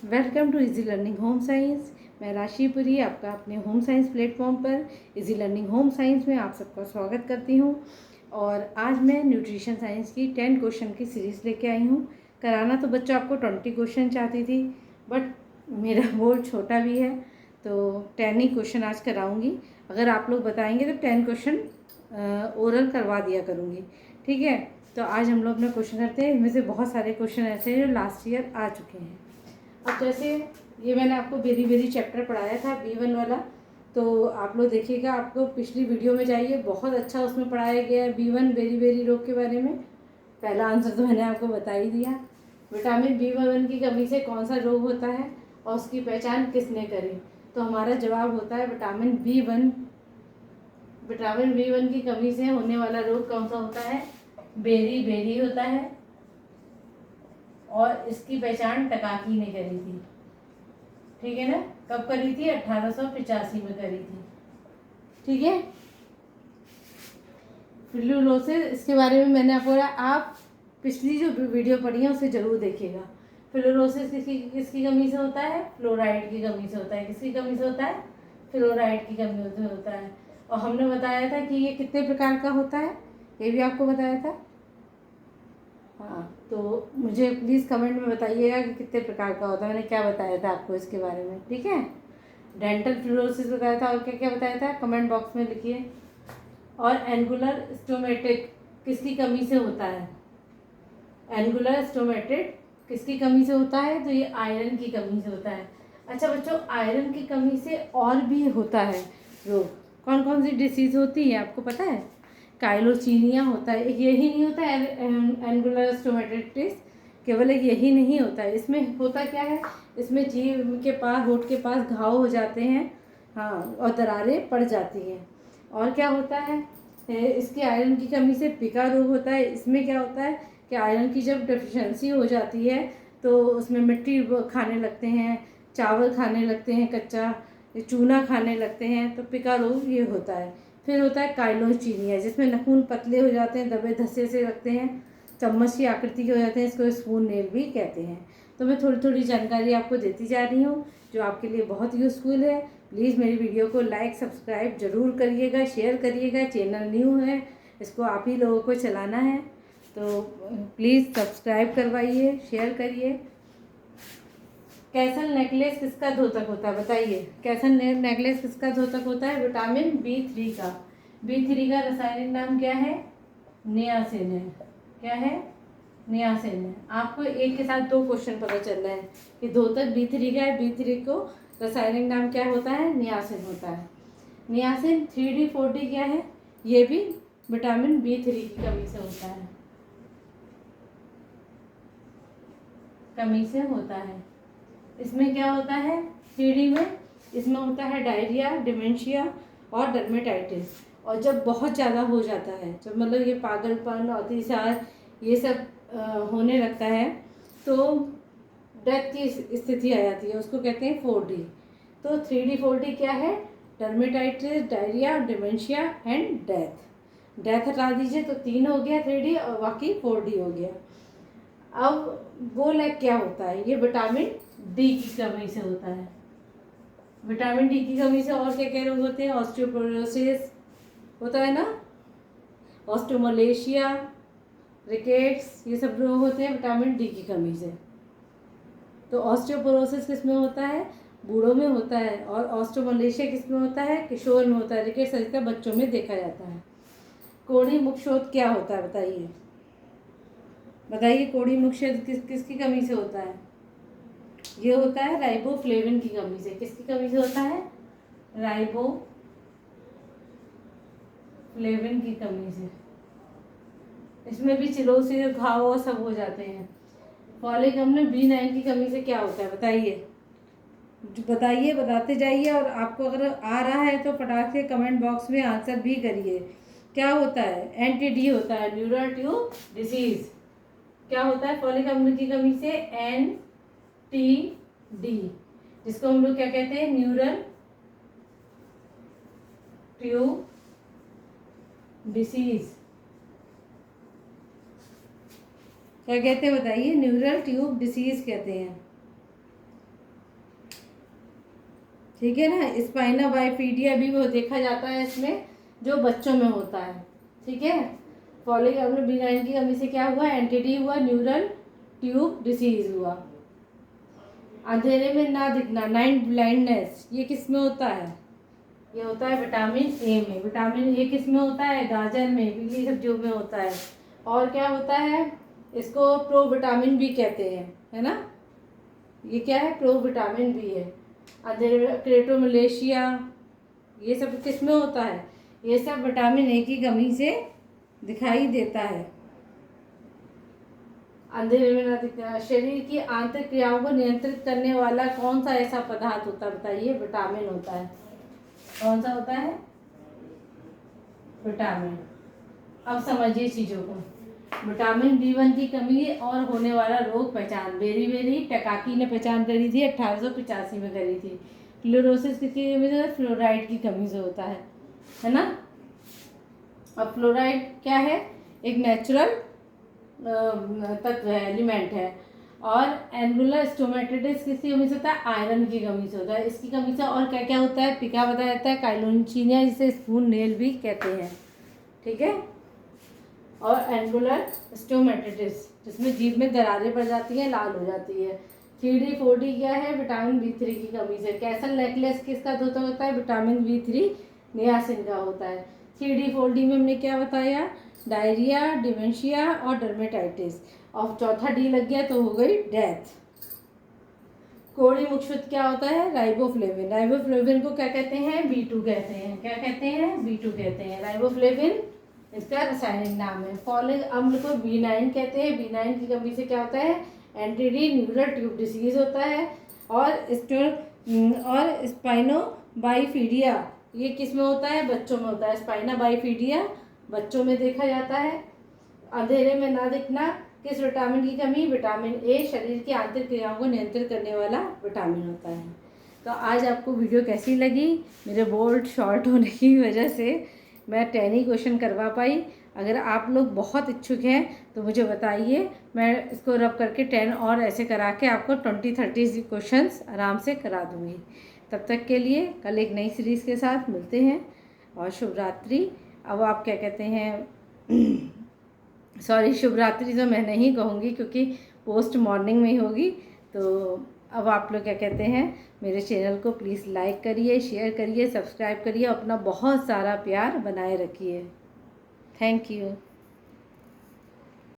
Welcome to easy learning home science. मैं राशिपुरी आपका अपने होम साइंस प्लेटफॉर्म पर इजी लर्निंग होम साइंस में आप सबका स्वागत करती हूँ। और आज मैं न्यूट्रिशन साइंस की 10 क्वेश्चन की सीरीज़ लेके आई हूँ। कराना तो बच्चों आपको 20 क्वेश्चन चाहती थी, बट मेरा बोर्ड छोटा भी है तो 10 ही क्वेश्चन आज कराऊँगी। अगर आप लोग बताएंगे तो 10 क्वेश्चन ओरल करवा दिया करूँगी, ठीक है। तो आज हम लोग अपना क्वेश्चन करते हैं। इनमें से बहुत सारे क्वेश्चन ऐसे हैं जो लास्ट ईयर आ चुके हैं। अब जैसे ये मैंने आपको बेरी बेरी चैप्टर पढ़ाया था B1 वाला, तो आप लोग देखिएगा, आपको पिछली वीडियो में जाइए, बहुत अच्छा उसमें पढ़ाया गया है B1 बेरी बेरी रोग के बारे में। पहला आंसर तो मैंने आपको बता ही दिया। विटामिन B1 की कमी से कौन सा रोग होता है और उसकी पहचान किसने करी, तो हमारा जवाब होता है विटामिन B1। विटामिन B1 की कमी से होने वाला रोग कौन सा होता है? बेरी बेरी होता है, और इसकी पहचान टकाकी ने करी थी, ठीक है ना। कब करी थी? 1885 में करी थी, ठीक है। फ्लूरोसिस, इसके बारे में मैंने आपको बोला, आप पिछली जो वीडियो पढ़ी है उसे जरूर देखिएगा। फ्लोरोसिस किसकी कमी से होता है? फ्लोराइड की कमी से होता है। किसकी कमी से होता है? फ्लोराइड की कमी से होता है। और हमने बताया था कि ये कितने प्रकार का होता है, ये भी आपको बताया था। हाँ, तो मुझे प्लीज़ कमेंट में बताइएगा कि कितने प्रकार का होता है। मैंने क्या बताया था आपको इसके बारे में, ठीक है। डेंटल फ्लोरोसिस बताया था, और क्या क्या बताया था कमेंट बॉक्स में लिखिए। और एंगुलर स्टोमेटिक किसकी कमी से होता है? एंगुलर स्टोमेटिक किसकी कमी से होता है? तो ये आयरन की कमी से होता है। अच्छा बच्चों, आयरन की कमी से और भी होता है रोग। कौन कौन सी डिसीज़ होती है आपको पता है? काइलोचीनिया होता है, एक यही नहीं होता है एंगुलर स्टोमेटिटिस, केवल एक यही नहीं होता है। इसमें होता क्या है? इसमें जीभ के पास, होंठ के पास घाव हो जाते हैं, हाँ, और दरारें पड़ जाती हैं। और क्या होता है? इसकी आयरन की कमी से पिका रोग होता है। इसमें क्या होता है कि आयरन की जब डेफिशिएंसी हो जाती है तो उसमें मिट्टी खाने लगते हैं, चावल खाने लगते हैं कच्चा, चूना खाने लगते हैं, तो पिका रोग ये होता है। फिर होता है काइलोचीनिया, जिसमें नाखून पतले हो जाते हैं, दबे धसे से लगते हैं, चम्मच की आकृति के हो जाते हैं, इसको स्पून नेल भी कहते हैं। तो मैं थोड़ी थोड़ी जानकारी आपको देती जा रही हूँ जो आपके लिए बहुत यूज़फुल है। प्लीज़ मेरी वीडियो को लाइक सब्सक्राइब ज़रूर करिएगा, शेयर करिएगा। चैनल न्यू है, इसको आप ही लोगों को चलाना है, तो प्लीज़ सब्सक्राइब करवाइए, शेयर करिए। कैसल नेकलेस किसका द्योतक होता है बताइए? कैसल नेकलेस किसका द्योतक होता है? विटामिन B3 का। B3 का रासायनिक नाम क्या है? नियासिन है। क्या है? नियासिन है। आपको एक के साथ 2 क्वेश्चन पता चल रहे हैं कि द्योतक B3 का है। B3 को रासायनिक नाम क्या होता है? नियासिन होता है। नियासिन 3D 4D क्या है? ये भी विटामिन B3 की कमी से होता है, कमी से होता है। इसमें क्या होता है? 3D में इसमें होता है डायरिया, डिमेंशिया और डर्मेटाइटिस। और जब बहुत ज़्यादा हो जाता है, जब मतलब ये पागलपन, अतिसार, ये सब होने लगता है, तो डेथ की स्थिति आ जाती है, उसको कहते हैं 4D। तो 3D 4D क्या है? Dermatitis, diarrhoea, dementia and death. Death हटा दीजिए तो 3 हो गया 3D, और बाकी 4D हो गया। अब वो लाइक क्या होता है? ये विटामिन डी की कमी से होता है। विटामिन डी की कमी से और क्या क्या रोग होते हैं? ऑस्टियोपोरोसिस होता है ना, ऑस्टियोमलेशिया, रिकेट्स, ये सब रोग होते हैं विटामिन डी की कमी से। तो ऑस्टियोपोरोसिस किस में होता है? बूढ़ों में होता है। और ऑस्टियोमलेशिया किस में होता है? किशोर में होता है। रिकेट्स अधिकतर बच्चों में देखा जाता है। कोढ़ी मुखशोथ क्या होता है बताइए? बताइए, कोढ़ी मुखशोथ किसकी कमी से होता है? ये होता है राइबोफ्लेविन की कमी से। किसकी कमी से होता है? राइबोफ्लेविन की कमी से। इसमें भी चिरोसिस, घाव और सब हो जाते हैं। फॉलिक अम्ल B9 की कमी से क्या होता है बताइए? बताइए, बताते जाइए। और आपको अगर आ रहा है तो फटाक से कमेंट बॉक्स में आंसर भी करिए। क्या होता है? NTD होता है, न्यूरल ट्यूब डिसीज। क्या होता है फॉलिक अम्ल की कमी से? NTD, जिसको हम लोग क्या कहते हैं? Neural tube disease. क्या कहते हैं बताइए? न्यूरल ट्यूब डिसीज कहते हैं। ठीक है ना। स्पाइना बाइफिडिया भी वो देखा जाता है इसमें, जो बच्चों में होता है। ठीक है। फॉलिक अब B9 की कमी से क्या हुआ, एंटिडी हुआ, न्यूरल ट्यूब डिसीज हुआ। अंधेरे में ना दिखना, नाइट ब्लाइंडनेस, ये किस में होता है, ये होता है विटामिन ए में। विटामिन ए किस में होता है, गाजर में, पीली सब्जियों में होता है। और क्या होता है, इसको प्रोविटामिन भी कहते हैं, है ना। ये क्या है, प्रोविटामिन भी है। अंधेरे में क्रेटोमलेशिया, ये सब किस में होता है, ये सब विटामिन ए की कमी से दिखाई देता है। अंधेरे में ना दिखना। शरीर की आंतरिक क्रियाओं को नियंत्रित करने वाला कौन सा ऐसा पदार्थ होता है, बताइए, विटामिन होता है। कौन सा होता है, विटामिन। अब समझिए चीज़ों को। विटामिन B1 की कमी और होने वाला रोग पहचान, बेरी बेरी टकाकी ने पहचान करी थी, 1885 में करी थी। फ्लोरोसिस किसकी कमी से, फ्लोराइड की कमी से होता है ना। अब फ्लोराइड क्या है, एक नेचुरल तत्व है, एलिमेंट है। और एनुलर स्टोमेटिटिस किसकी कमी से होता है, आयरन की कमी से होता है। इसकी कमी से और क्या क्या होता है, पिका बताया जाता है, काइलोनचीनिया जिसे स्पून नेल भी कहते हैं। ठीक है। और एनुलर स्टोमेटिटिस जिसमें जीभ में दरारें पड़ जाती हैं, लाल हो जाती है। 3D 4D क्या है, विटामिन B3 की कमी से। कैसल नेकलेस किसका होता है, विटामिन B3 नियासिन का होता है। 3D 4D में हमने क्या बताया, डायरिया, डिमेंशिया और डर्मेटाइटिस। और चौथा डी लग गया तो हो गई डेथ। कोड़ी मुखशुद्ध क्या होता है, राइबोफ्लेविन। राइबोफ्लेविन को क्या कहते हैं, B2 कहते हैं। क्या कहते हैं, B2 कहते हैं। राइबोफ्लेविन इसका रासायनिक नाम है। फॉलिक अम्ल को B9 कहते हैं। B9 की कमी से क्या होता है, एंटिडी न्यूरल ट्यूब डिसीज होता है। और स्पाइनो बाइफिडिया, ये किस में होता है, बच्चों में होता है। स्पाइना बाइफिडिया बच्चों में देखा जाता है। अंधेरे में ना दिखना, किस विटामिन की कमी, विटामिन ए, शरीर की आंतरिक क्रियाओं को नियंत्रित करने वाला विटामिन होता है। तो आज आपको वीडियो कैसी लगी, मेरे बोल्ड शॉर्ट होने की वजह से मैं 10 ही क्वेश्चन करवा पाई। अगर आप लोग बहुत इच्छुक हैं तो मुझे बताइए, मैं इसको रब करके 10 और ऐसे करा के आपको 20-30 क्वेश्चंस आराम से करा दूँगी। तब तक के लिए कल एक नई सीरीज़ के साथ मिलते हैं और शुभ रात्रि। अब आप क्या कहते हैं सॉरी, शुभ रात्रि तो मैं नहीं कहूँगी क्योंकि पोस्ट मॉर्निंग में ही होगी। तो अब आप लोग क्या कहते हैं, मेरे चैनल को प्लीज़ लाइक करिए, शेयर करिए, सब्सक्राइब करिए, अपना बहुत सारा प्यार बनाए रखिए। Thank you.